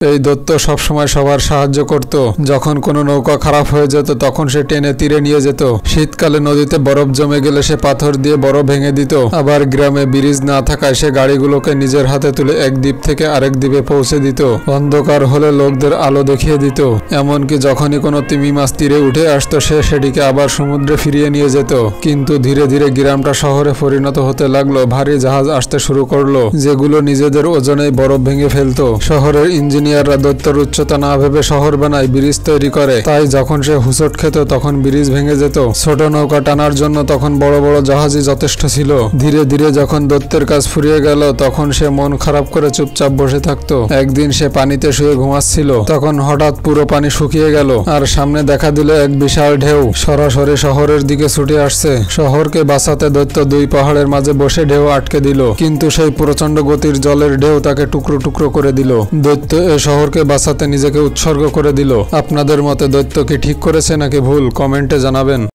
এই দৈত্য সবসময় সবার সাহায্য করত। যখন কোনো নৌকা খারাপ হয়ে যেত তখন সে টেনে তীরে নিয়ে যেত। শীতকালে নদীতে বরফ জমে গেলে সে পাথর দিয়ে বরফ ভেঙে দিত। আবার গ্রামে ব্রিজ না থাকায় সে গাড়িগুলোকে নিজের হাতে তুলে এক দ্বীপ থেকে আরেক দ্বীপে পৌঁছে দিত। অন্ধকার হলে লোকদের আলো দেখিয়ে দিত। এমনকি যখনই কোনো তিমি মাছ তীরে উঠে আসতো সে সেটিকে আবার সমুদ্রে ফিরিয়ে নিয়ে যেত। কিন্তু ধীরে ধীরে গ্রামটা শহরে পরিণত হতে লাগলো। ভারী জাহাজ আসতে শুরু করলো যেগুলো নিজেদের ওজনেই বরফ ভেঙে ফেলতো। শহরের ইঞ্জিনিয়াররা দৈত্যের উচ্চতা না ভেবে শহর বানায় ব্রিজ তৈরি করে। তাই যখন সে হুঁচট খেত তখন ব্রিজ ভেঙে যেত। ছোট নৌকা টানার জন্য তখন বড় বড় জাহাজই যথেষ্ট ছিল। ধীরে ধীরে যখন দৈত্যের কাজ ফুরিয়ে গেল তখন সে মন খারাপ করে চুপচাপ বসে থাকতো। একদিন সে পানিতে শুয়ে ঘুমাচ্ছিল। তখন হঠাৎ পুরো পানি শুকিয়ে গেল আর সামনে দেখা দিল এক বিশাল ঢেউ সরাসরি শহরের দিকে ছুটে আসছে। শহরকে বাঁচাতে দৈত্য দুই পাহাড়ের মাঝে বসে ঢেউ আটকে দিল। কিন্তু সেই প্রচন্ড গতির জলের ঢেউ তাকে টুকরো টুকরো করে দিল। দৈত্য এ শহরকে বাঁচাতে নিজেকে উৎসর্গ করে দিল। আপনাদের মতে দৈত্য কি ঠিক করেছে নাকি ভুল? কমেন্টে জানাবেন।